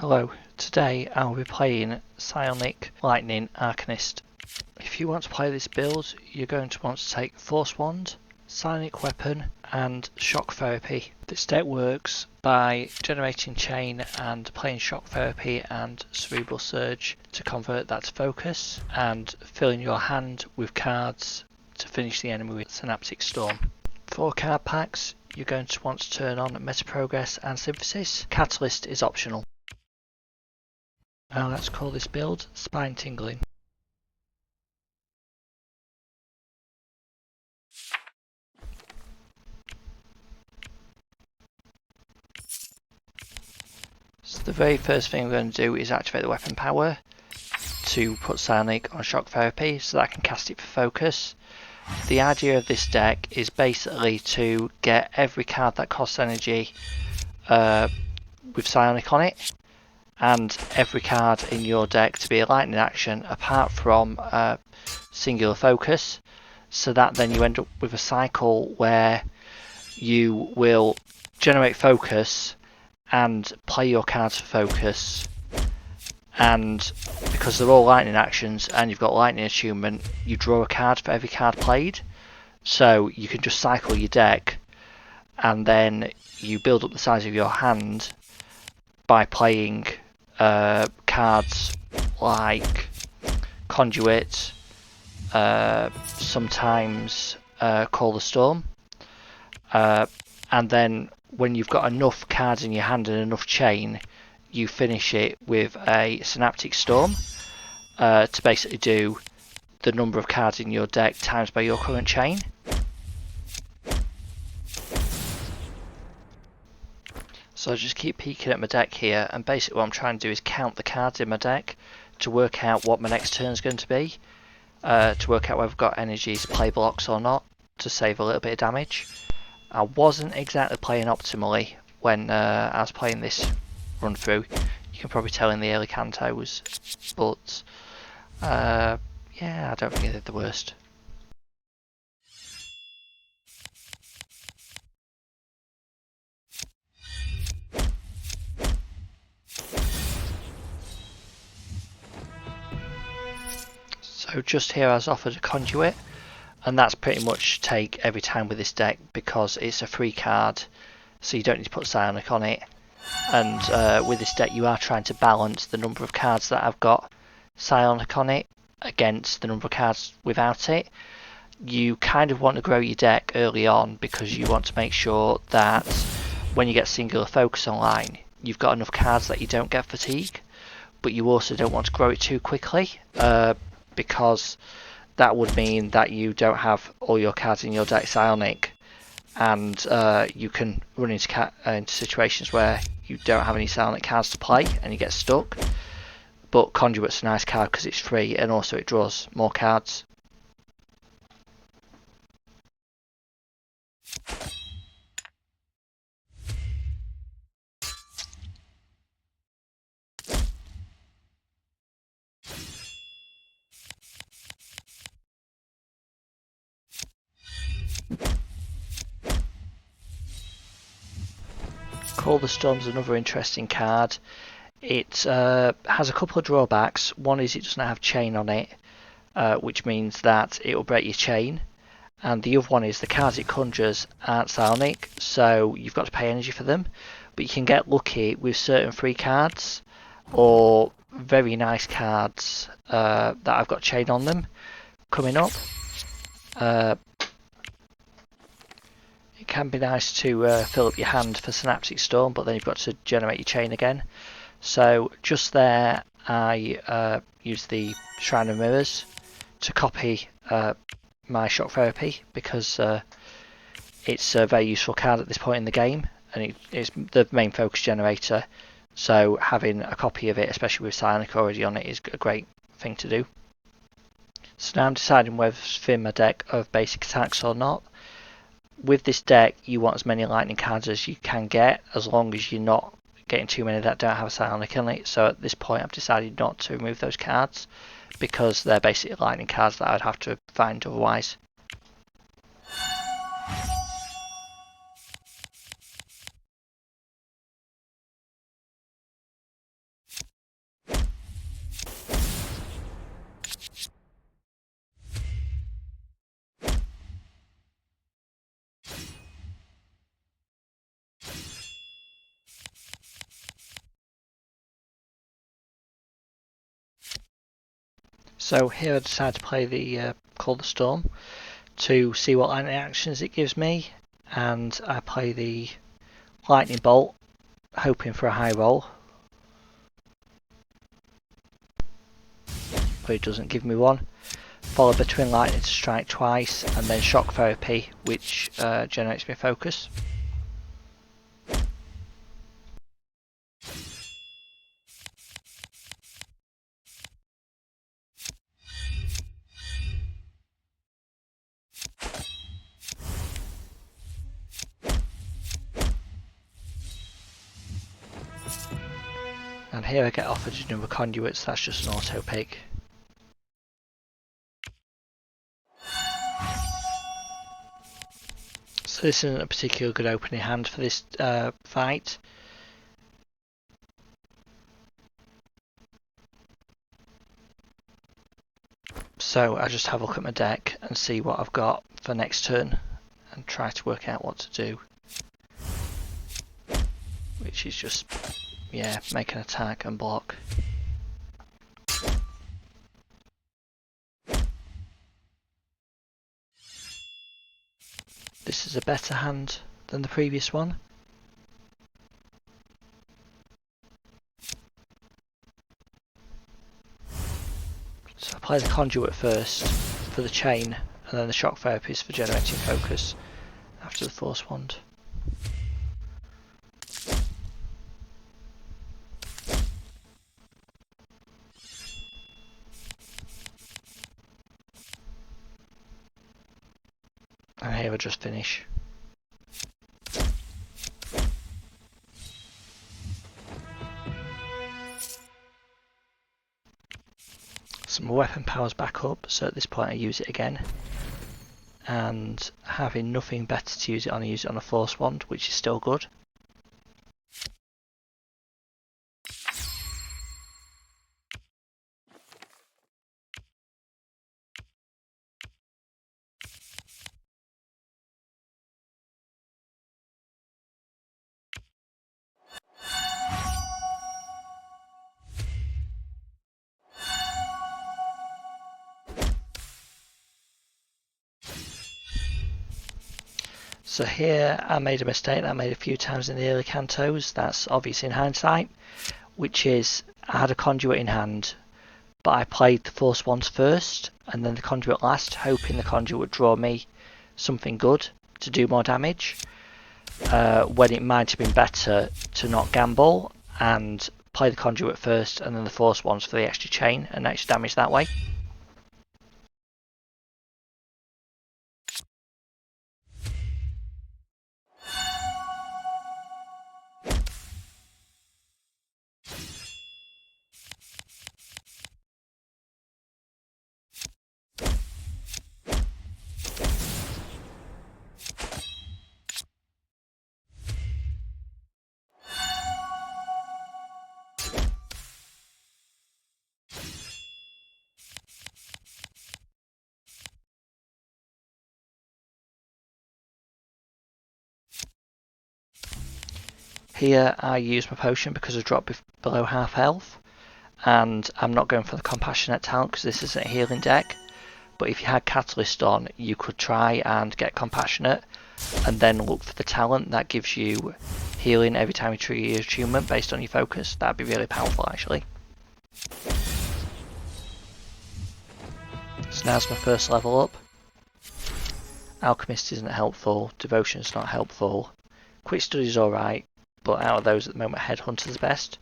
Hello, today I'll be playing Psionic Lightning Arcanist. If you want to play this build, you're going to want to take Force Wand, Psionic Weapon and Shock Therapy. This deck works by generating Chain and playing Shock Therapy and Cerebral Surge to convert that to focus, and filling your hand with cards to finish the enemy with Synaptic Storm. For card packs, you're going to want to turn on Meta Progress and Synthesis. Catalyst is optional. Now let's call this build Spine Tingling. So the very first thing we're going to do is activate the weapon power to put Psionic on Shock Therapy so that I can cast it for focus. The idea of this deck is basically to get every card that costs energy with Psionic on it, and every card in your deck to be a lightning action apart from singular focus, so that then you end up with a cycle where you will generate focus and play your cards for focus, and because they're all lightning actions and you've got lightning attunement, you draw a card for every card played, so you can just cycle your deck and then you build up the size of your hand by playing cards like Conduit, sometimes Call the Storm, and then when you've got enough cards in your hand and enough chain, you finish it with a Synaptic Storm to basically do the number of cards in your deck times by your current chain. So I just keep peeking at my deck here, and basically what I'm trying to do is count the cards in my deck to work out what my next turn is going to be, to work out whether I've got energy to play blocks or not, to save a little bit of damage. I wasn't exactly playing optimally when I was playing this run through. You can probably tell in the early cantos, but yeah, I don't think I did the worst. So just here I was offered a Conduit, and that's pretty much take every time with this deck because it's a free card, so you don't need to put Psionic on it. And with this deck you are trying to balance the number of cards that have got Psionic on it against the number of cards without it. You kind of want to grow your deck early on because you want to make sure that when you get singular focus online, you've got enough cards that you don't get fatigue, but you also don't want to grow it too quickly, because that would mean that you don't have all your cards in your deck Psionic, and you can run into situations where you don't have any Psionic cards to play and you get stuck. But Conduit's a nice card because it's free and also it draws more cards. Call the Storm's another interesting card. It has a couple of drawbacks. One is it doesn't have chain on it, which means that it will break your chain. And the other one is the cards it conjures aren't Psionic, so you've got to pay energy for them. But you can get lucky with certain free cards or very nice cards that have got chain on them coming up. It can be nice to fill up your hand for Synaptic Storm, but then you've got to generate your chain again. So just there I use the Shrine of Mirrors to copy my Shock Therapy because it's a very useful card at this point in the game, and it's the main focus generator, so having a copy of it, especially with Psionic already on it, is a great thing to do. So now I'm deciding whether to thin my deck of basic attacks or not. With this deck you want as many lightning cards as you can get, as long as you're not getting too many that don't have a Psionic in it. So at this point I've decided not to remove those cards because they're basically lightning cards that I'd have to find otherwise. So here I decided to play the Call the Storm to see what lightning actions it gives me, and I play the Lightning Bolt, hoping for a high roll, but it doesn't give me one. Followed by Twin Lightning to strike twice, and then Shock Therapy, which generates me focus. And here I get offered a number of conduits, that's just an auto pick. So this isn't a particularly good opening hand for this fight. So I just have a look at my deck and see what I've got for next turn and try to work out what to do. Which is just, yeah, make an attack and block. This is a better hand than the previous one. So I play the conduit first for the chain, and then the shock therapies for generating focus after the force wand. And here I just finish. So my weapon power's back up, so at this point I use it again. And having nothing better to use it on, I use it on a force wand, which is still good. So here I made a mistake that I made a few times in the early cantos, that's obvious in hindsight, which is I had a conduit in hand, but I played the force wands first and then the conduit last, hoping the conduit would draw me something good to do more damage, when it might have been better to not gamble and play the conduit first and then the force wands for the extra chain and extra damage that way. Here I use my potion because I dropped below half health, and I'm not going for the compassionate talent because this isn't a healing deck, but if you had catalyst on you could try and get compassionate and then look for the talent that gives you healing every time you trigger your attunement based on your focus. That'd be really powerful actually. So now's my first level up. Alchemist isn't helpful, Devotion's not helpful, Quick Study's alright, but out of those at the moment Headhunter's best.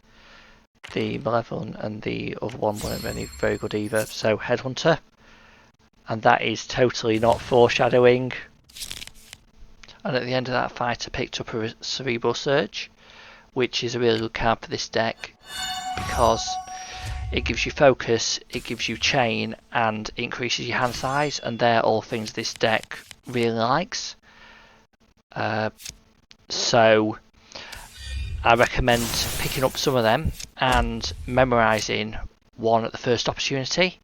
The Malevolent and the other one weren't really very good either, so Headhunter. And that is totally not foreshadowing. And at the end of that fight I picked up a Cerebral Surge, which is a really good card for this deck because it gives you focus, it gives you chain, and it increases your hand size, and they're all things this deck really likes. So I recommend picking up some of them and memorising one at the first opportunity.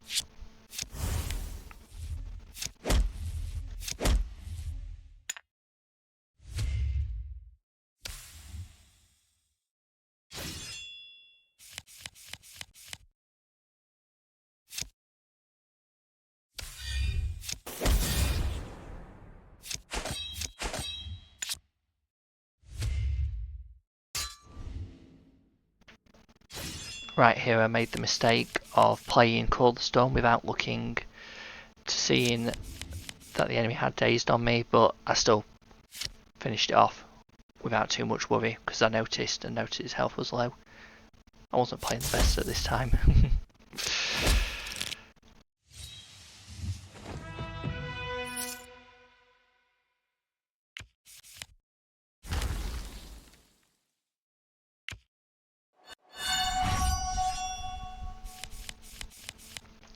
Right here I made the mistake of playing Call the Storm without looking to seeing that the enemy had dazed on me, but I still finished it off without too much worry because I noticed his health was low. I wasn't playing the best at this time.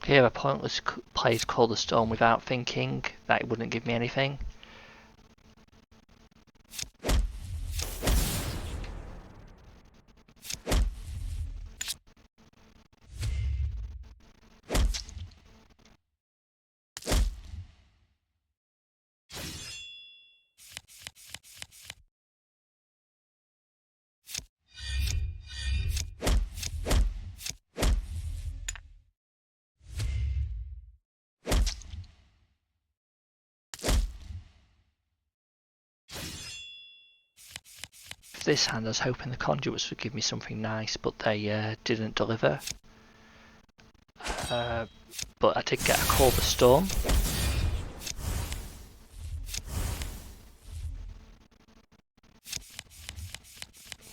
Here I pointless played Call the Storm without thinking that it wouldn't give me anything. This hand I was hoping the conduits would give me something nice, but they didn't deliver. But I did get a Call the Storm.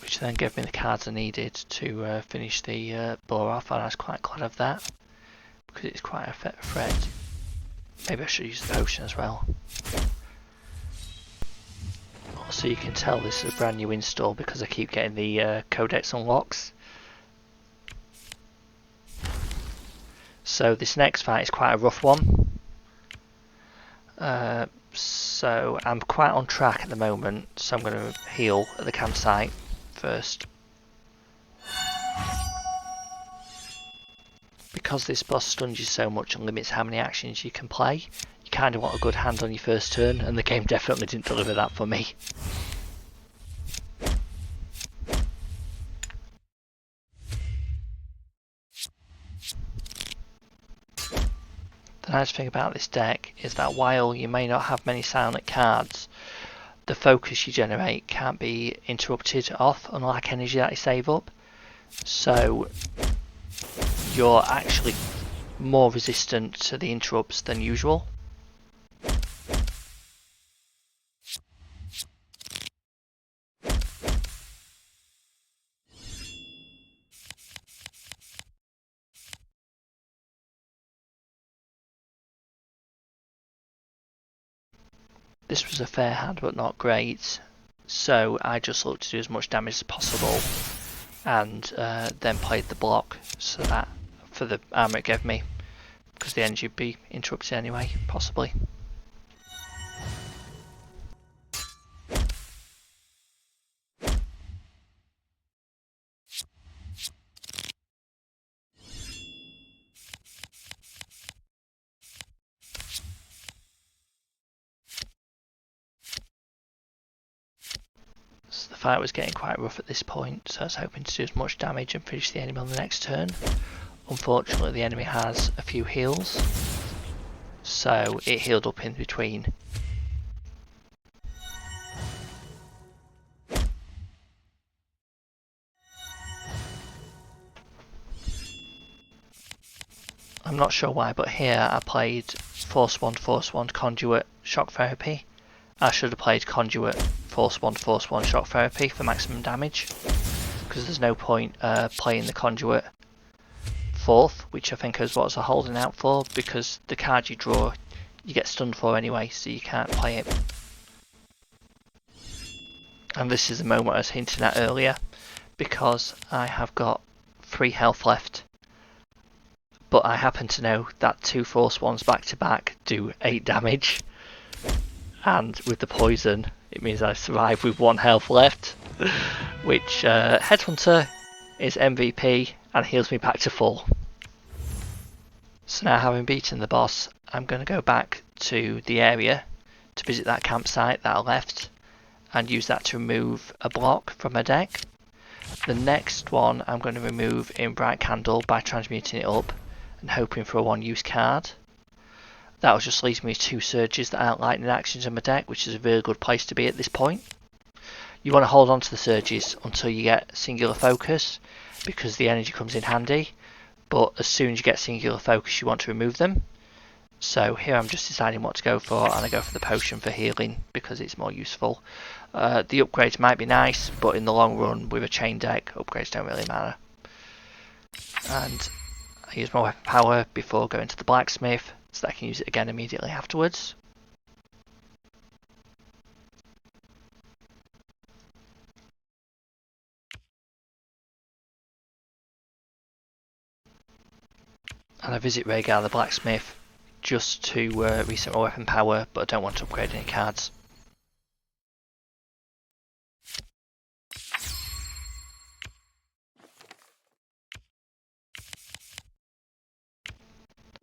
Which then gave me the cards I needed to finish the boar off, and I was quite glad of that. Because it's quite a threat. Maybe I should use the potion as well. So you can tell this is a brand new install because I keep getting the codex unlocks. So this next fight is quite a rough one. So I'm quite on track at the moment, so I'm going to heal at the campsite first. Because this boss stuns you so much and limits how many actions you can play, you kind of want a good hand on your first turn, and the game definitely didn't deliver that for me. The nice thing about this deck is that while you may not have many Psionic cards, the focus you generate can't be interrupted off, unlike energy that you save up. So you're actually more resistant to the interrupts than usual. This was a fair hand but not great, so I just looked to do as much damage as possible and then played the block so that for the armor it gave me, because the energy would be interrupted anyway, possibly. So the fight was getting quite rough at this point, so I was hoping to do as much damage and finish the enemy on the next turn. Unfortunately the enemy has a few heals, so it healed up in between. I'm not sure why, but here I played Force Wand, Conduit, Shock Therapy. I should have played Conduit, Force Wand, Shock Therapy for maximum damage, because there's no point playing the Conduit fourth, which I think is what I was holding out for, because the card you draw you get stunned for anyway, so you can't play it. And this is the moment I was hinting at earlier, because I have got 3 health left, but I happen to know that 2 Force Wands back to back do 8 damage, and with the poison it means I survive with 1 health left, which Headhunter is MVP and heals me back to full. So now, having beaten the boss, I'm going to go back to the area to visit that campsite that I left and use that to remove a block from my deck. The next one I'm going to remove in Brightcandle by transmuting it up and hoping for a 1-use card. That will just leave me with 2 surges that aren't lightning actions in my deck, which is a really good place to be at this point. You want to hold on to the surges until you get singular focus, because the energy comes in handy, but as soon as you get singular focus you want to remove them. So here I'm just deciding what to go for, and I go for the potion for healing because it's more useful. The upgrades might be nice, but in the long run with a chain deck, upgrades don't really matter. And I use my weapon power before going to the blacksmith, so that I can use it again immediately afterwards. And I visit Rhaegar the blacksmith just to reset my weapon power, but I don't want to upgrade any cards.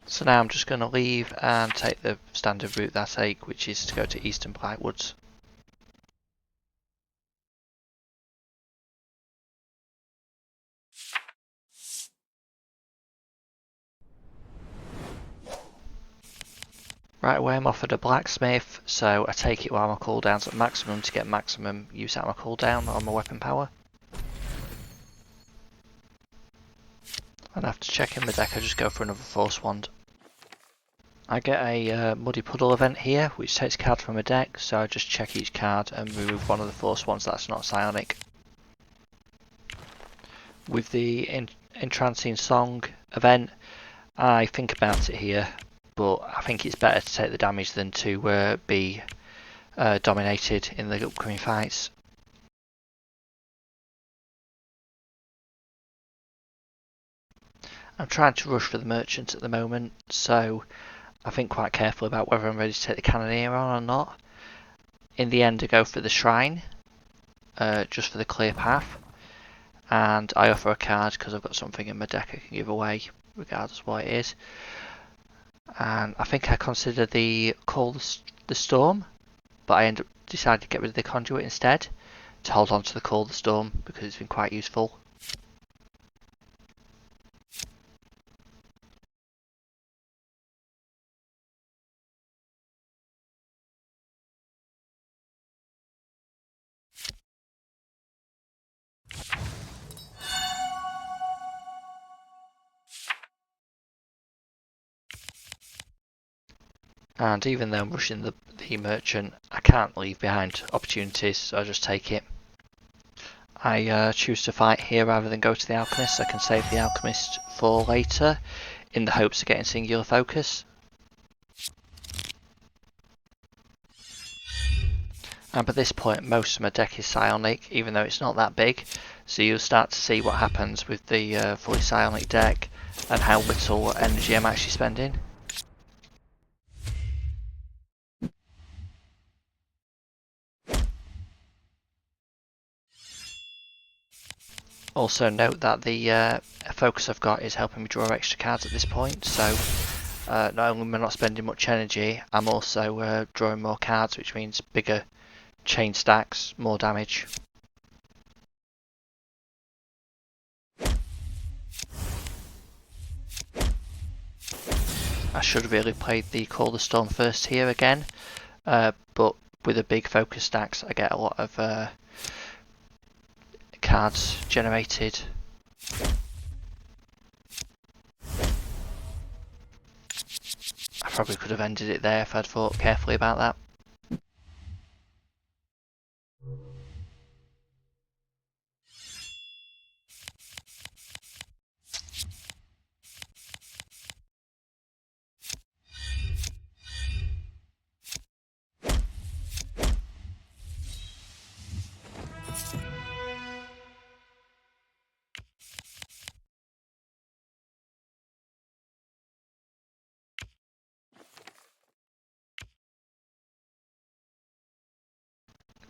So now I'm just going to leave and take the standard route that I take, which is to go to Eastern Blightwoods. Right away I'm offered a blacksmith, so I take it while my cooldown's at maximum to get maximum use out of my cooldown on my weapon power. And after checking the deck I just go for another Force Wand. I get a Muddy Puddle event here, which takes a card from a deck, so I just check each card and remove one of the Force Wands that's not Psionic. With the Entrancing Song event, I think about it here, but I think it's better to take the damage than to be dominated in the upcoming fights. I'm trying to rush for the merchant at the moment, so I think quite carefully about whether I'm ready to take the cannoneer on or not. In the end I go for the shrine, just for the clear path, and I offer a card because I've got something in my deck I can give away regardless of what it is. And I think I consider the Call the Storm, but I end up deciding to get rid of the Conduit instead to hold on to the Call the Storm because it's been quite useful. And even though I'm rushing the merchant, I can't leave behind opportunities, so I just take it. I choose to fight here rather than go to the Alchemist, so I can save the Alchemist for later, in the hopes of getting singular focus. And by this point most of my deck is Psionic, even though it's not that big, so you'll start to see what happens with the fully Psionic deck and how little energy I'm actually spending. Also note that the focus I've got is helping me draw extra cards at this point, so not only am I not spending much energy, I'm also drawing more cards, which means bigger chain stacks, more damage. I should have really played the Call the Storm first here again, but with a big focus stacks I get a lot of cards generated. I probably could have ended it there if I'd thought carefully about that.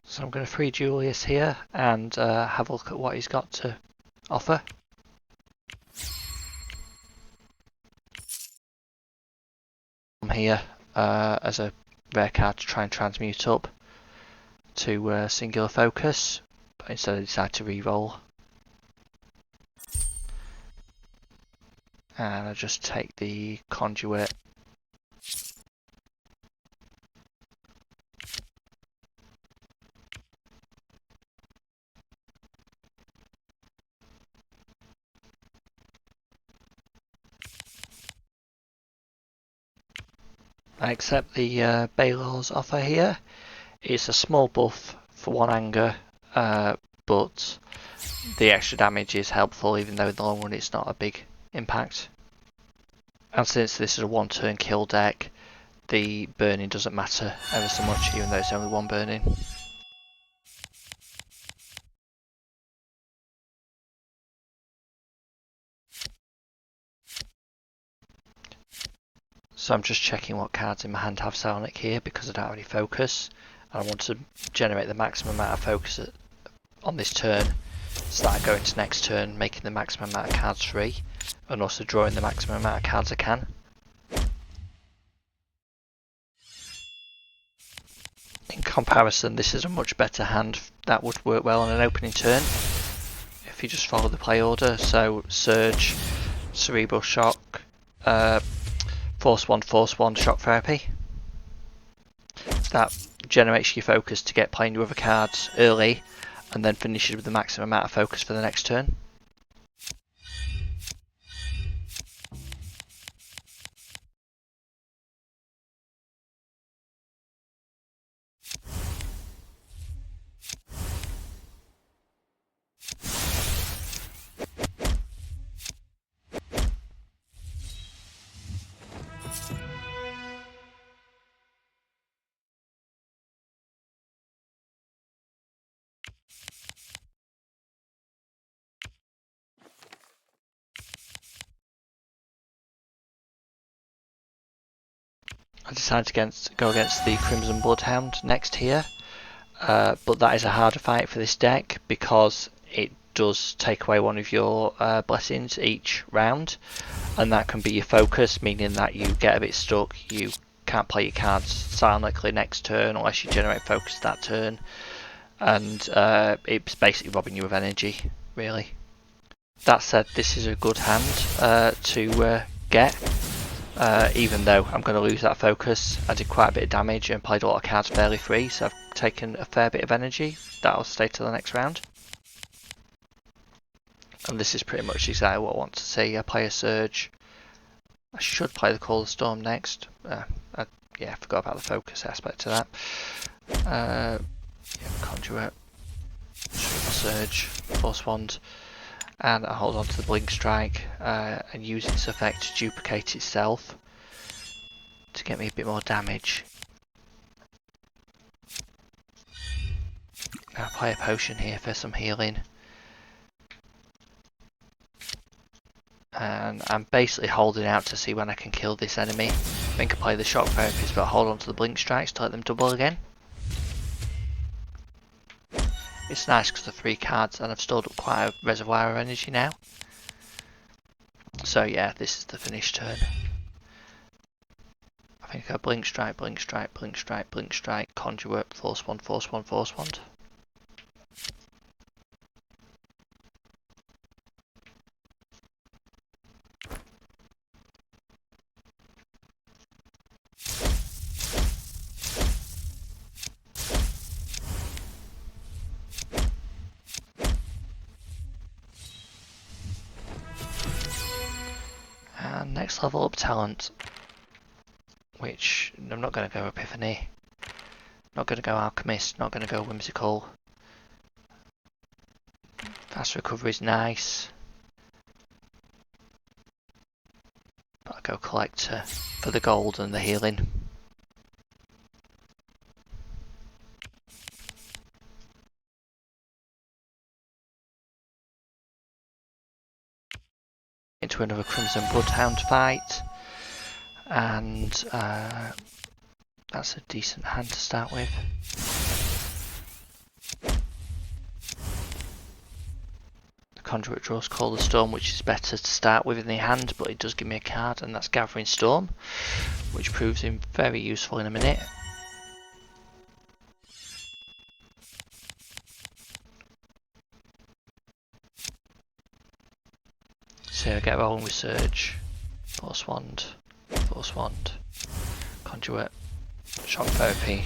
So I'm going to free Julius here and have a look at what he's got to offer. I'm here as a rare card to try and transmute up to singular focus, but instead I decide to re-roll. And I just take the conduit. I accept the Balor's offer here. It's a small buff for 1 anger, but the extra damage is helpful, even though in the long run it's not a big impact. And since this is a 1-turn kill deck, the burning doesn't matter ever so much, even though it's only 1 burning. So I'm just checking what cards in my hand have Psionic here, because I don't have any focus. And I want to generate the maximum amount of focus on this turn, so that I go into next turn making the maximum amount of cards free, and also drawing the maximum amount of cards I can. In comparison, this is a much better hand that would work well on an opening turn if you just follow the play order. So Surge, Cerebral Shock, Force 1, Shock Therapy. That generates your focus to get playing your other cards early, and then finishes with the maximum amount of focus for the next turn. I decided to go against the Crimson Bloodhound next here, but that is a harder fight for this deck because it does take away one of your blessings each round, and that can be your focus, meaning that you get a bit stuck, you can't play your cards silently next turn unless you generate focus that turn, and it's basically robbing you of energy, really. That said, this is a good hand to get. Even though I'm going to lose that focus, I did quite a bit of damage and played a lot of cards fairly free, so I've taken a fair bit of energy. That'll stay till the next round. And this is pretty much exactly what I want to see. I play a Surge. I should play the Call of the Storm next. Yeah, I forgot about the focus aspect of that. Yeah, Conjure, Surge, Force Wand. And I hold on to the Blink Strike and use its effect to duplicate itself to get me a bit more damage. Now I play a potion here for some healing. And I'm basically holding out to see when I can kill this enemy. I think I play the Shock Therapies, but I hold on to the Blink Strikes to let them double again. It's nice because they're 3 cards and I've stored up quite a reservoir of energy now. So yeah, this is the finished turn. I think I Blink Strike, Blink Strike, Blink Strike, Blink Strike, Conjure, Force Wand, Force Wand, Force Wand. And next level up talent, which I'm not going to go Epiphany, not going to go Alchemist, not going to go Whimsical. Fast recovery is nice, but I'll go Collector for the gold and the healing. Into another Crimson Bloodhound fight, and that's a decent hand to start with. The Conduit draws Call of the Storm, which is better to start with in the hand, but it does give me a card, and that's Gathering Storm, which proves him very useful in a minute. So I get rolling with Surge, Force Wand, Conduit, Shock Therapy,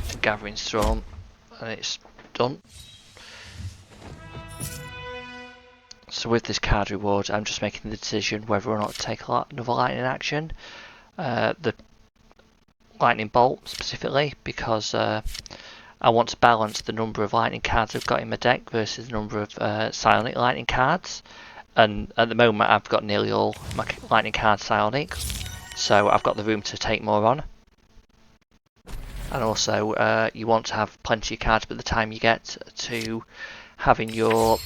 and Gathering Storm, and it's done. So with this card reward, I'm just making the decision whether or not to take another lightning action. The lightning bolt specifically because I want to balance the number of lightning cards I've got in my deck versus the number of psionic lightning cards. And at the moment I've got nearly all my lightning cards psionic, so I've got the room to take more on. And also you want to have plenty of cards by the time you get to having your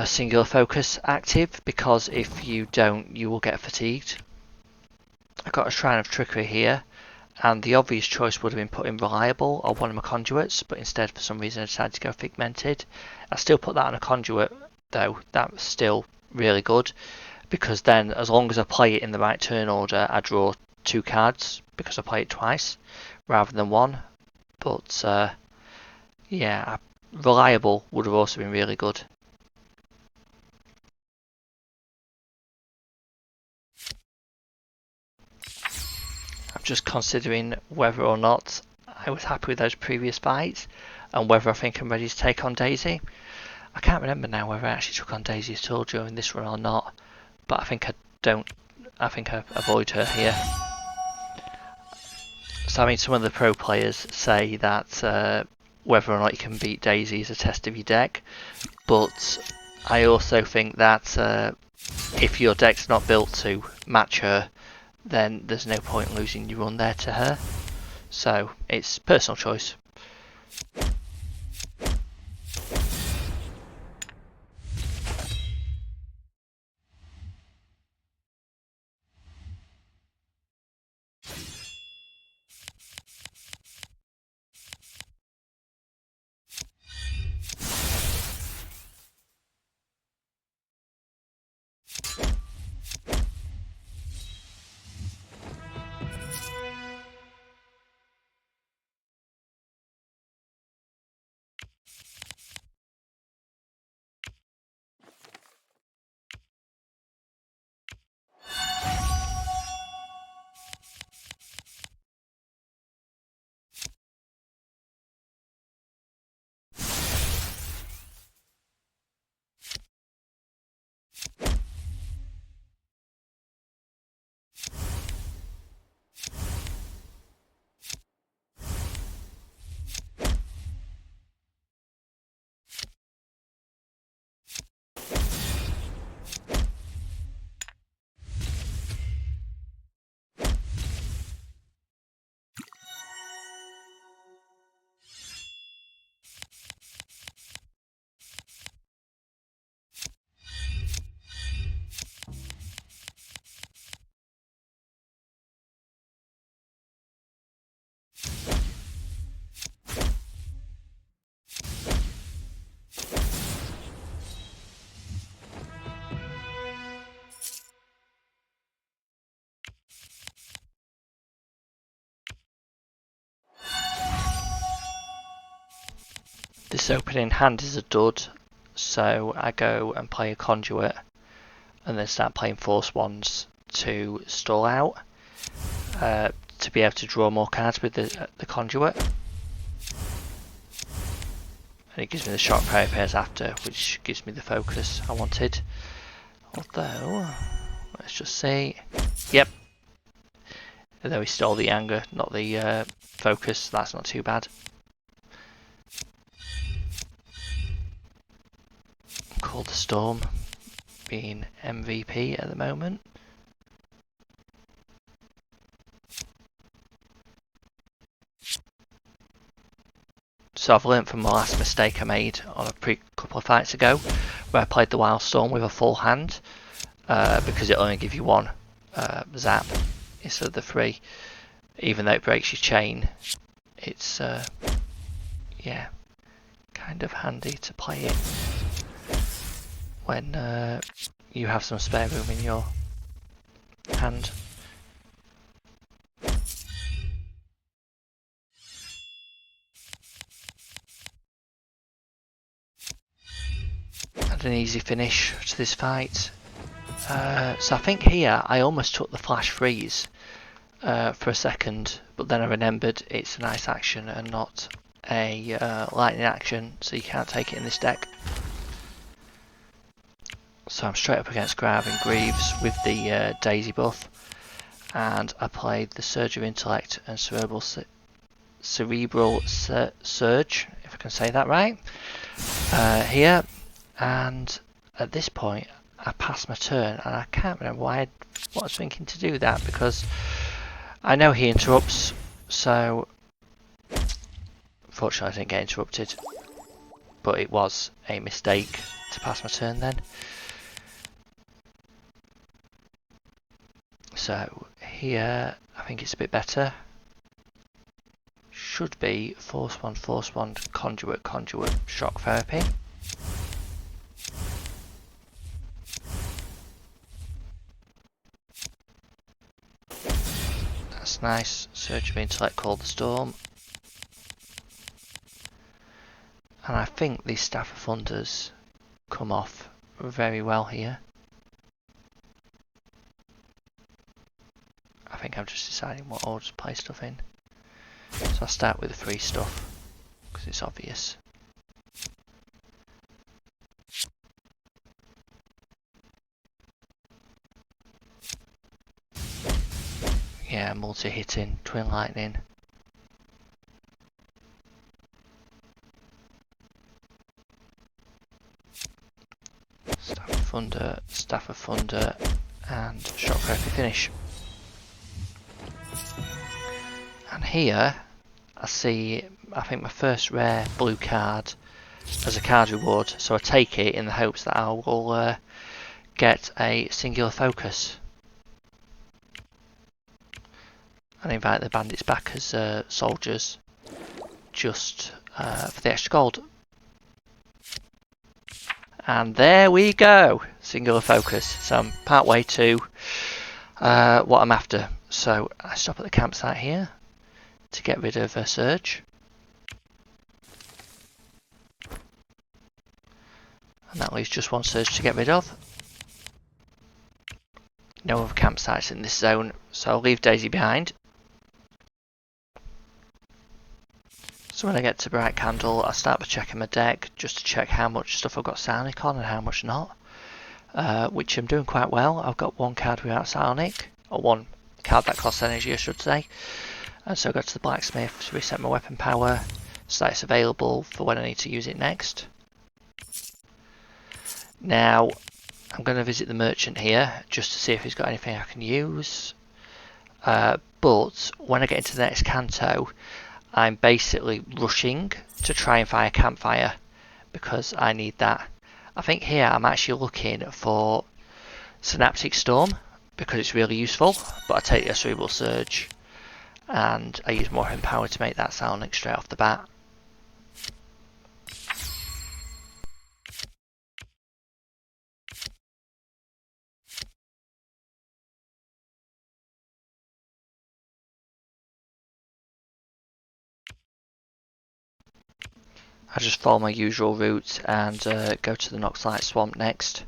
singular focus active, because if you don't you will get fatigued. I've got a Shrine of Trickery here, and the obvious choice would have been putting Reliable or one of my conduits, but instead for some reason I decided to go Figmented. I still put that on a conduit though, that's still really good, because then as long as I play it in the right turn order I draw 2 cards because I play it twice rather than 1. But yeah, Reliable would have also been really good. I'm just considering whether or not I was happy with those previous fights and whether I think I'm ready to take on Daisy. I can't remember now whether I actually took on Daisy at all during this run or not, but I think I don't. I think I avoid her here. So I mean, some of the pro players say that whether or not you can beat Daisy is a test of your deck, but I also think that if your deck's not built to match her, then there's no point losing your run there to her. So it's personal choice. This opening hand is a dud, so I go and play a conduit and then start playing force wands to stall out to be able to draw more cards with the conduit. And it gives me the shock power pairs after, which gives me the focus I wanted. Although, let's just see. Yep. Although he stole the anger, not the focus, that's not too bad. Called the Storm, being MVP at the moment. So I've learnt from my last mistake I made on a couple of fights ago, where I played the Wild Storm with a full hand, because it only gives you 1 zap instead of the 3. Even though it breaks your chain, it's yeah, kind of handy to play it when you have some spare room in your hand. And an easy finish to this fight. So I think here I almost took the flash freeze for a second, but then I remembered it's an ice action and not a lightning action, so you can't take it in this deck. So I'm straight up against Grav and Greaves with the Daisy buff, and I played the Surge of Intellect and Cerebral Surge, if I can say that right, here, and at this point I passed my turn, and I can't remember what I was thinking to do that, because I know he interrupts, so fortunately I didn't get interrupted, but it was a mistake to pass my turn then. So here I think it's a bit better. Should be Force Wand, Conduit, Shock Therapy. That's nice. Surge of Intellect, Call the Storm. And I think these Staff of Thunders come off very well here. I think I'm just deciding what order to play stuff in. So I'll start with the free stuff, because it's obvious. Yeah, multi-hitting, Twin Lightning. Staff of Thunder, and Shock Therapy finish. And here I see, I think, my first rare blue card as a card reward, so I take it in the hopes that I will get a singular focus and invite the bandits back as soldiers, just for the extra gold. And there we go, singular focus. So I'm part way to what I'm after. So I stop at the campsite here to get rid of a Surge. And that leaves just one Surge to get rid of. No other campsites in this zone, so I'll leave Daisy behind. So when I get to Brightcandle, I start by checking my deck, just to check how much stuff I've got Psionic on and how much not. Which I'm doing quite well. I've got one card without Psionic, or one card that costs energy, I should say. And so I go to the blacksmith to reset my weapon power, so that it's available for when I need to use it next. Now, I'm going to visit the merchant here, just to see if he's got anything I can use. But when I get into the next canto, I'm basically rushing to try and find a campfire, because I need that. I think here I'm actually looking for Synaptic Storm, because it's really useful, but I take the Cerebral Surge, and I use more power to make that Psionic straight off the bat. I just follow my usual route and go to the Noxlight Swamp next.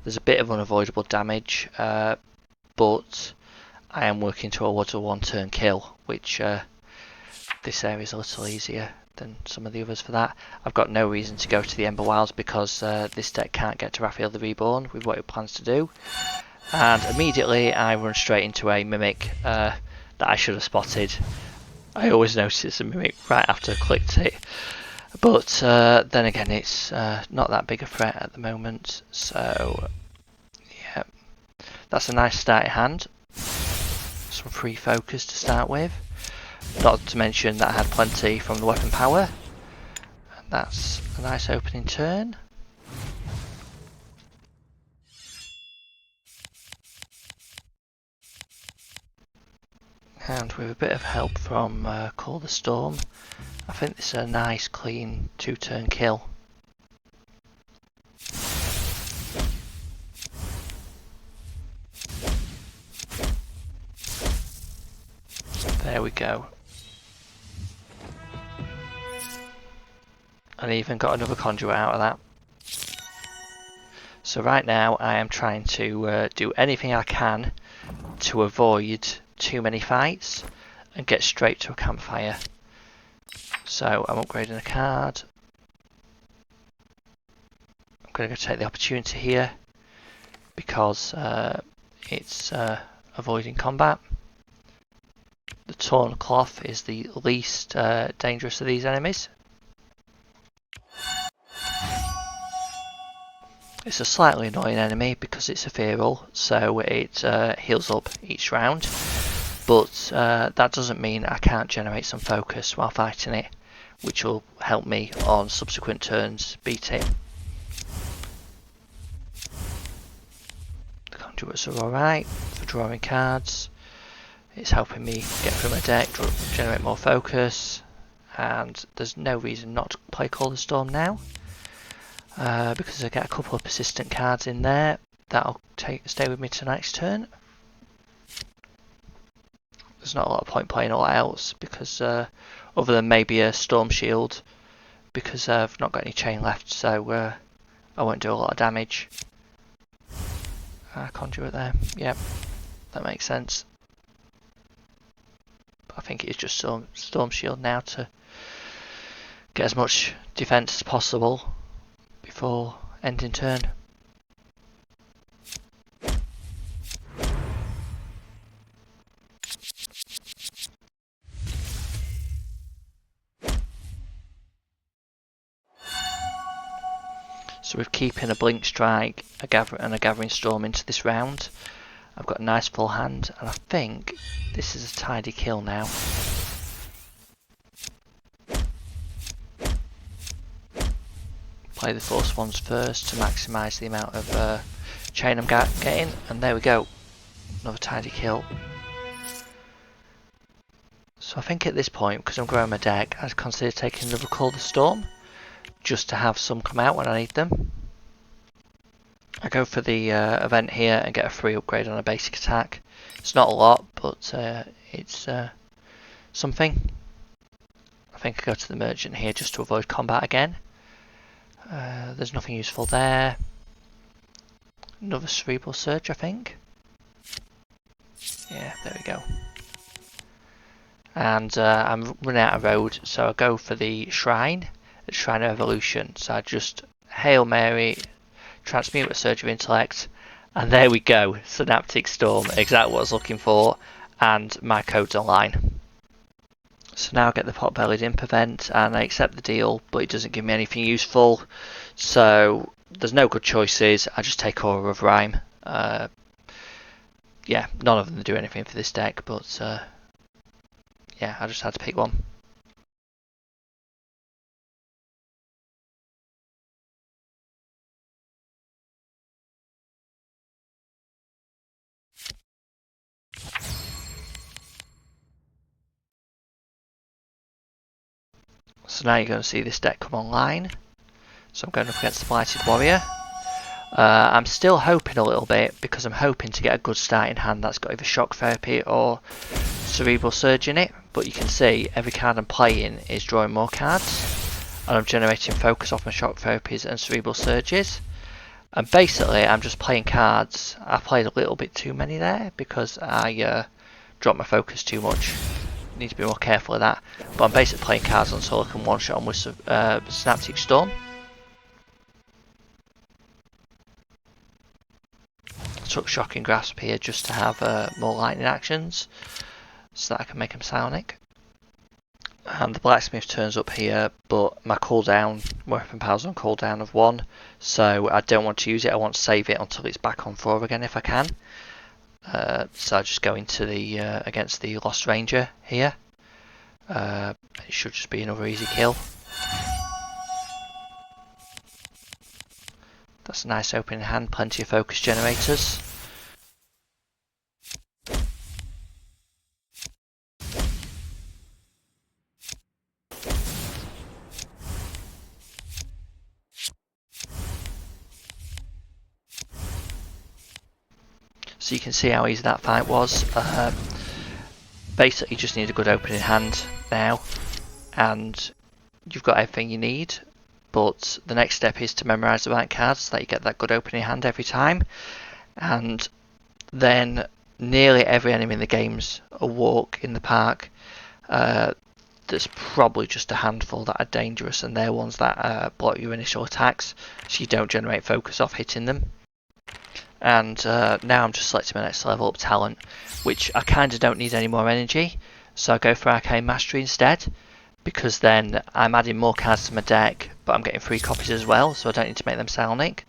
There's a bit of unavoidable damage, but I am working towards a one-turn kill, which this area is a little easier than some of the others for that. I've got no reason to go to the Ember Wilds, because this deck can't get to Raphael the Reborn with what it plans to do. And immediately I run straight into a Mimic that I should have spotted. I always notice it's a Mimic right after I clicked it. But then again, it's not that big a threat at the moment, so yeah, that's a nice starting hand. Some free focus to start with, not to mention that I had plenty from the weapon power, and that's a nice opening turn. And with a bit of help from Call the Storm, I think this is a nice clean 2-turn kill. There we go. And I even got another conduit out of that. So right now I am trying to do anything I can to avoid too many fights and get straight to a campfire. So I'm upgrading a card. I'm going to go take the opportunity here, because it's avoiding combat. The torn cloth is the least dangerous of these enemies. It's a slightly annoying enemy because it's ethereal, so it heals up each round, but that doesn't mean I can't generate some focus while fighting it, which will help me on subsequent turns beat it. The conduits are alright for drawing cards. It's helping me get through my deck, generate more focus, and there's no reason not to play Call the Storm now, because I get a couple of persistent cards in there that'll stay with me to next turn. There's not a lot of point playing all else, because other than maybe a Storm Shield, because I've not got any chain left, so I won't do a lot of damage. Conduit there, yep, that makes sense. I think it's just Storm Shield now to get as much defense as possible before ending turn. So with keeping a Blink Strike and a Gathering Storm into this round, I've got a nice full hand, and I think this is a tidy kill now. Play the Force ones first to maximise the amount of chain I'm getting, and there we go, another tidy kill. So I think at this point, because I'm growing my deck, I'd consider taking another Call the Storm, just to have some come out when I need them. I go for the event here and get a free upgrade on a basic attack. It's not a lot, but it's something. I think I go to the merchant here just to avoid combat again. There's nothing useful there. Another Cerebral Surge, I think. Yeah, there we go. And I'm running out of road, so I go for the Shrine, the Shrine of Evolution. So I just Hail Mary, transmute a Surge of Intellect, and there we go, Synaptic Storm, exactly what I was looking for, and my code's online. So now I get the Pot-Bellied Imp event, and I accept the deal, but it doesn't give me anything useful, so there's no good choices. I just take Aura of Rhyme. Yeah, none of them do anything for this deck, but yeah, I just had to pick one. So now you're going to see this deck come online. So I'm going up against the Blighted Warrior. I'm still hoping a little bit, because I'm hoping to get a good starting hand that's got either Shock Therapy or Cerebral Surge in it. But you can see every card I'm playing is drawing more cards, and I'm generating focus off my Shock Therapies and Cerebral Surges. And basically I'm just playing cards. I played a little bit too many there because I dropped my focus too much. Need to be more careful of that. But I'm basically playing cards on so I can one shot on with Synaptic Storm. Took Shocking Grasp here just to have more lightning actions, so that I can make him Psionic. And the Blacksmith turns up here, but my cooldown, weapon power's on cooldown of 1, so I don't want to use it. I want to save it until it's back on 4 again if I can. So I just go into the against the Lost Ranger here. It should just be another easy kill. That's a nice opening hand, plenty of focus generators. So you can see how easy that fight was. Basically you just need a good opening hand now, and you've got everything you need. But the next step is to memorise the right cards so that you get that good opening hand every time. And then nearly every enemy in the game's a walk in the park. There's probably just a handful that are dangerous, and they're ones that block your initial attacks, so you don't generate focus off hitting them. And now I'm just selecting my next level up talent, which I kind of don't need any more energy, so I go for Arcane Mastery instead, because then I'm adding more cards to my deck, but I'm getting 3 copies as well, so I don't need to make them Psionic.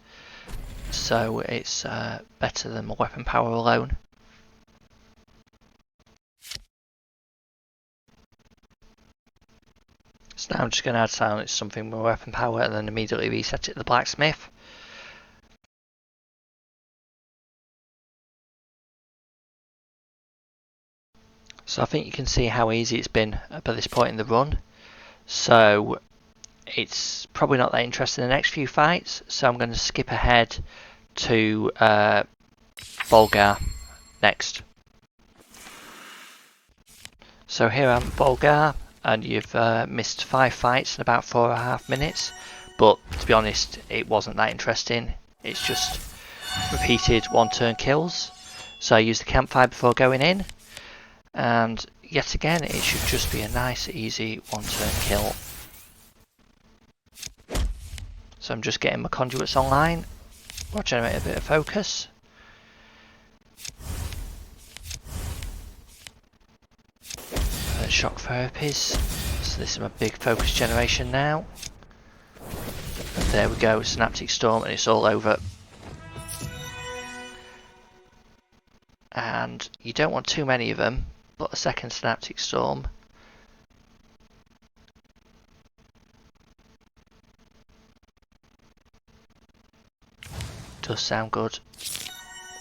So it's better than my weapon power alone. So now I'm just going to add Silence something with weapon power and then immediately reset it to the blacksmith. So I think you can see how easy it's been by this point in the run. So it's probably not that interesting in the next few fights, so I'm going to skip ahead to Bolgar next. So here I'm Bolgar, and you've missed 5 fights in about 4.5 minutes, but to be honest, it wasn't that interesting. It's just repeated 1-turn kills. So I use the campfire before going in, and yet again it should just be a nice easy 1-turn kill. So I'm just getting my conduits online. We'll generate a bit of focus. Shock therapies. So this is my big focus generation now. And there we go, Synaptic Storm, and it's all over. And you don't want too many of them, but a second Synaptic Storm. Does sound good.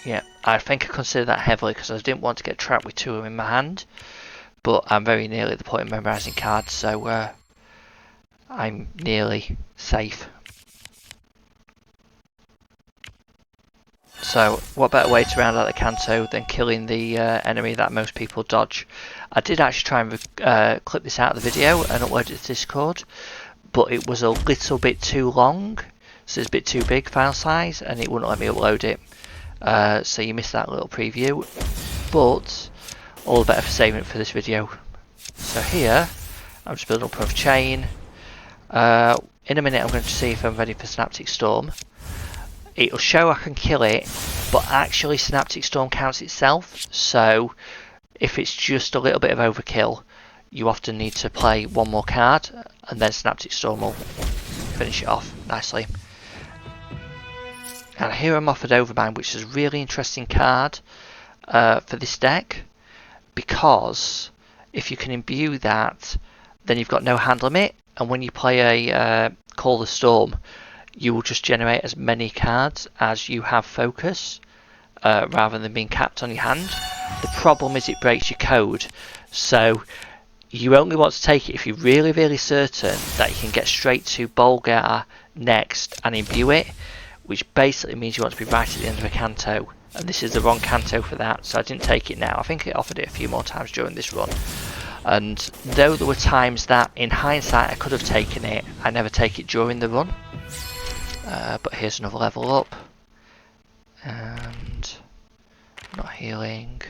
Yeah, I think I considered that heavily because I didn't want to get trapped with 2 of them in my hand. But I'm very nearly at the point of memorising cards, so I'm nearly safe. So what better way to round out the Canto than killing the enemy that most people dodge. I did actually try and clip this out of the video and upload it to Discord, but it was a little bit too long, so it's a bit too big file size, and it wouldn't let me upload it. So you missed that little preview, but all the better for saving it for this video. So here, I'm just building up a chain. In a minute I'm going to see if I'm ready for Synaptic Storm. It'll show I can kill it, but actually Synaptic Storm counts itself, so if it's just a little bit of overkill, you often need to play 1 more card, and then Synaptic Storm will finish it off nicely. And here I'm offered Overmind, which is a really interesting card for this deck, because if you can imbue that, then you've got no hand limit, and when you play a Call the Storm, you will just generate as many cards as you have focus, rather than being capped on your hand. The problem is it breaks your code, so you only want to take it if you're really, really certain that you can get straight to Bolgar next and imbue it, which basically means you want to be right at the end of a Canto. And this is the wrong Canto for that, so I didn't take it now. I think it offered it a few more times during this run. And though there were times that, in hindsight, I could have taken it, I never take it during the run. But here's another level up. And not healing.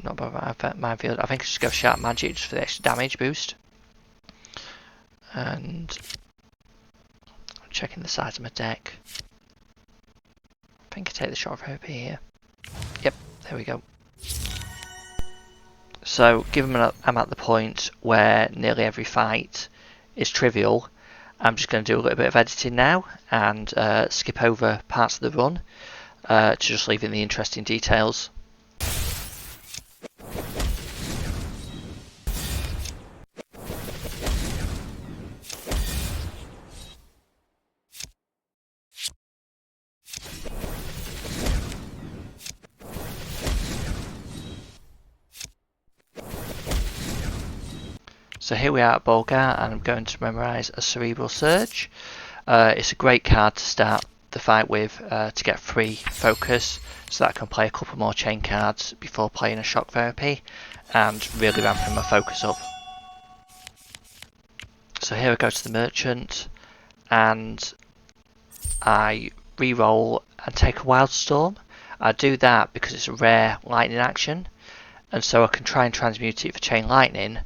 Not by minefield. I think I should go Sharp Magic just for the extra damage boost. And I'm checking the size of my deck. I think I take the Shock Therapy here. Yep, there we go. So, given I'm at the point where nearly every fight is trivial, I'm just going to do a little bit of editing now and skip over parts of the run to just leave in the interesting details. So here we are at Bolgar, and I'm going to memorise a Cerebral Surge. It's a great card to start the fight with to get free focus, so that I can play a couple more chain cards before playing a Shock Therapy and really ramping my focus up. So here I go to the Merchant, and I re-roll and take a Wildstorm. I do that because it's a rare lightning action, and so I can try and transmute it for Chain Lightning.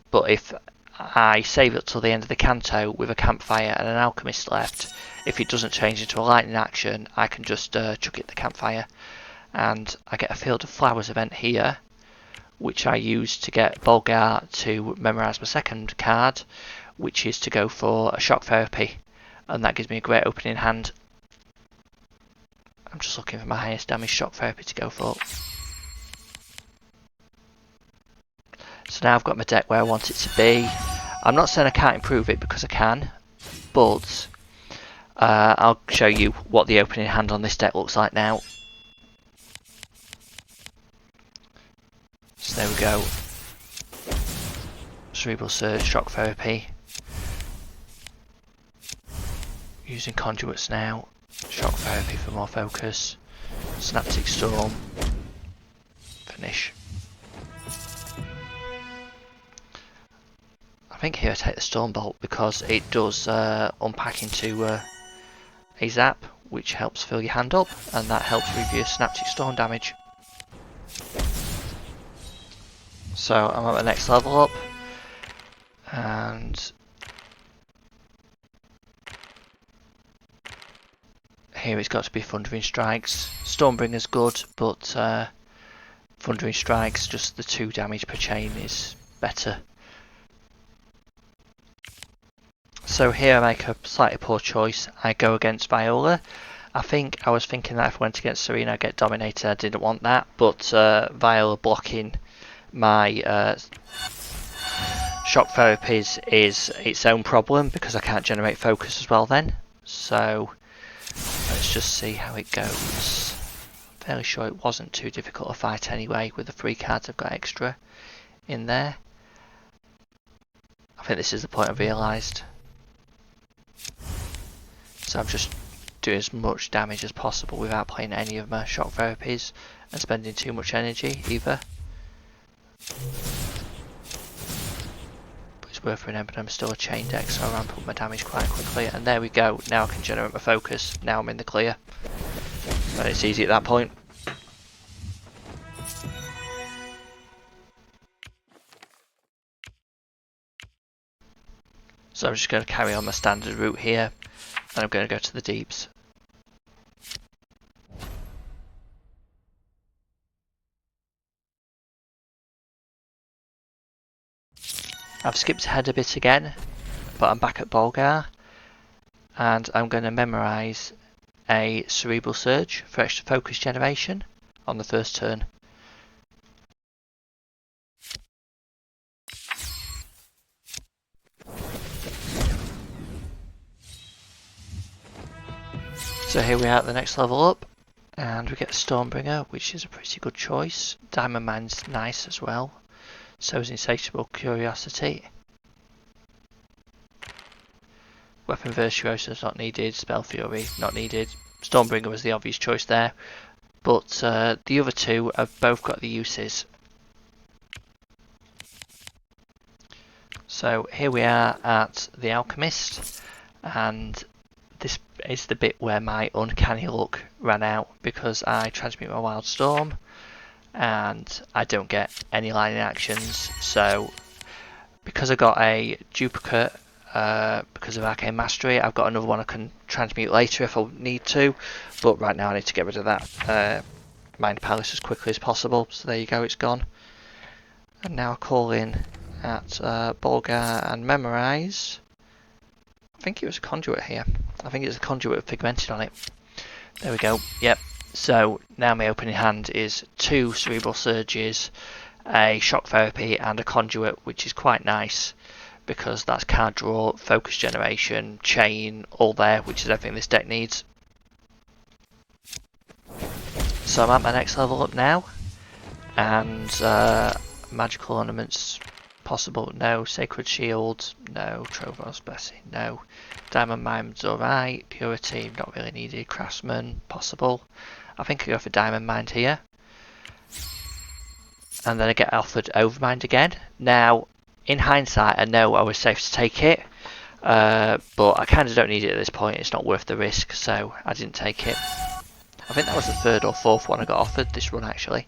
But if I save it till the end of the canto with a campfire and an alchemist left. If it doesn't change into a lightning action, I can just chuck it at the campfire. And I get a Field of Flowers event here, which I use to get Bolgar to memorise my second card, which is to go for a shock therapy. And that gives me a great opening hand. I'm just looking for my highest damage shock therapy to go for. So now I've got my deck where I want it to be. I'm not saying I can't improve it, because I can, but I'll show you what the opening hand on this deck looks like now. So there we go. Cerebral Surge, Shock Therapy. Using Conduits now. Shock Therapy for more focus. Synaptic Storm. Finish. I think here I take the Storm Bolt because it does unpack into a zap, which helps fill your hand up, and that helps with your Synaptic Storm damage. So I'm at the next level up, and here it's got to be Thundering Strikes. Stormbringer's good, but Thundering Strikes, just the 2 damage per chain, is better. So here I make a slightly poor choice. I go against Viola. I was thinking that if I went against Serena I'd get dominated. I didn't want that, but Viola blocking my shock therapies is its own problem, because I can't generate focus as well then. So let's just see how it goes. I'm fairly sure it wasn't too difficult a fight anyway, with the 3 cards I've got extra in there. I think this is the point I've realised. So I'm just doing as much damage as possible without playing any of my shock therapies and spending too much energy either. But it's worth remembering I'm still a chain deck, so I ramp up my damage quite quickly. And there we go, now I can generate my focus. Now I'm in the clear. And it's easy at that point. So I'm just going to carry on my standard route here, and I'm going to go to the deeps. I've skipped ahead a bit again, but I'm back at Bolgar, and I'm going to memorise a Cerebral Surge for extra focus generation on the first turn. So here we are at the next level up, and we get Stormbringer, which is a pretty good choice. Diamond Mine's nice as well. So is Insatiable Curiosity. Weapon Virtuoso is not needed. Spell Fury not needed. Stormbringer was the obvious choice there, but the other 2 have both got the uses. So here we are at the Alchemist, and this is the bit where my uncanny luck ran out, because I transmute my Wild Storm and I don't get any lightning actions. So because I got a duplicate because of Arcane Mastery, I've got another one I can transmute later if I need to, but right now I need to get rid of that Mind Palace as quickly as possible. So there you go, it's gone. And now I call in at Bolgar and memorise. I think it was a Conduit here. I think it's a Conduit with Pigmented on it. There we go. Yep. So now my opening hand is 2 Cerebral Surges, a Shock Therapy and a Conduit, which is quite nice because that's card draw, focus generation, chain, all there, which is everything this deck needs. So I'm at my next level up now, and magical ornaments possible, no. Sacred Shield, no. Trovos Bessie, no. Diamond Mine's alright. Purity, not really needed. Craftsman, possible. I think I go for Diamond Mine here. And then I get offered Overmind again. Now, in hindsight, I know I was safe to take it, but I kind of don't need it at this point. It's not worth the risk, so I didn't take it. I think that was the 3rd or 4th one I got offered this run, actually.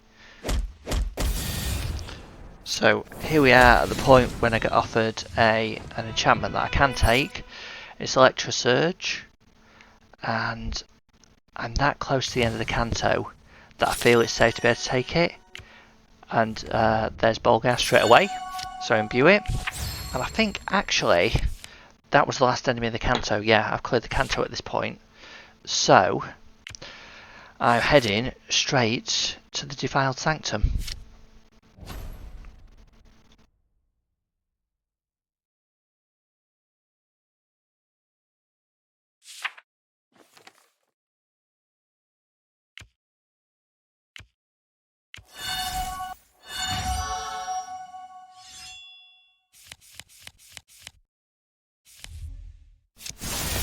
So here we are at the point when I get offered an enchantment that I can take. It's Electro Surge, and I'm that close to the end of the canto that I feel it's safe to be able to take it. And there's Bolgar straight away, so I imbue it. And I think actually that was the last enemy of the canto. Yeah, I've cleared the canto at this point. So I'm heading straight to the Defiled Sanctum.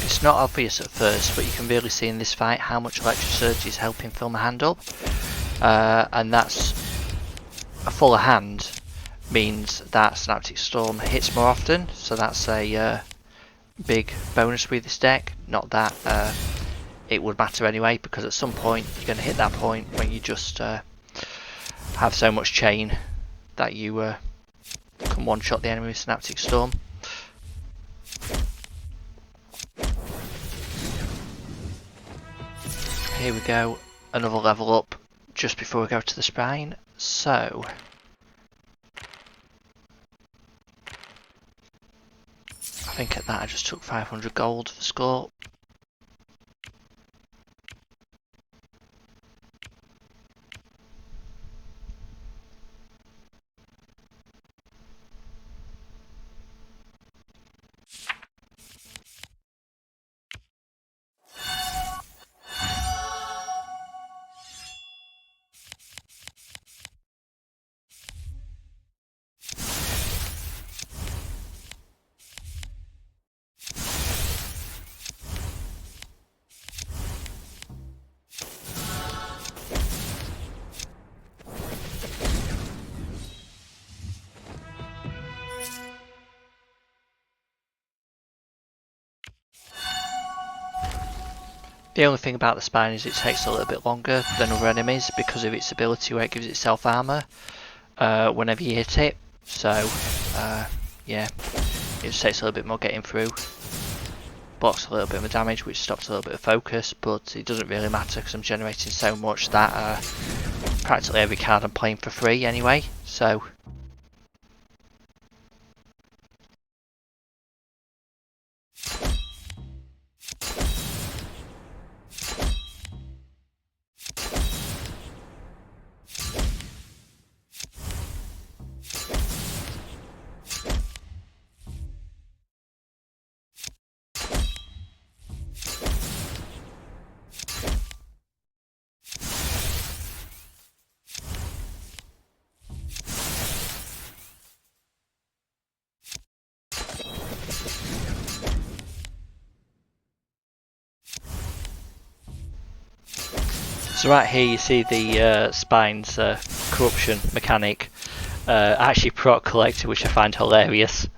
It's not obvious at first, but you can really see in this fight how much Electro Surge is helping fill my hand up. And that's a fuller hand means that Synaptic Storm hits more often, so that's a big bonus with this deck. Not that it would matter anyway, because at some point you're going to hit that point when you just have so much chain that you can one-shot the enemy with Synaptic Storm. Here we go, another level up just before we go to the spine. So I think at that I just took 500 gold for score. The only thing about the spine is it takes a little bit longer than other enemies because of its ability where it gives itself armour whenever you hit it. So yeah, it just takes a little bit more getting through. Blocks a little bit of damage, which stops a little bit of focus, but it doesn't really matter because I'm generating so much that practically every card I'm playing for free anyway. So So right here you see the spine's corruption mechanic actually proc collector, which I find hilarious.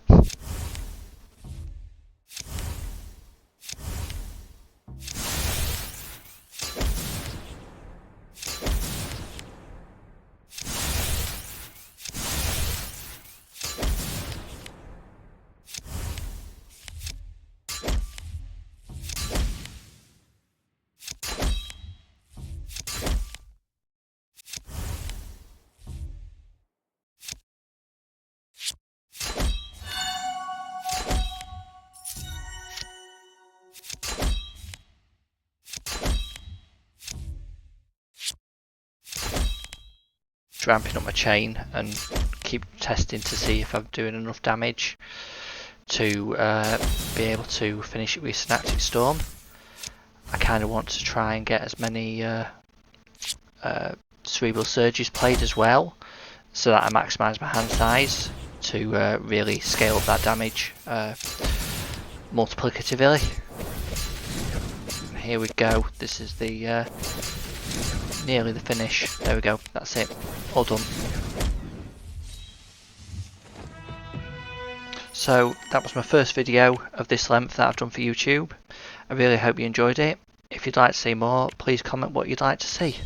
Ramping up my chain and keep testing to see if I'm doing enough damage to be able to finish it with Synaptic Storm. I kind of want to try and get as many Cerebral Surges played as well, so that I maximise my hand size to really scale up that damage multiplicatively. Here we go, this is the nearly the finish. There we go, that's it, all done. So that was my first video of this length that I've done for YouTube. I really hope you enjoyed it. If you'd like to see more, please comment what you'd like to see.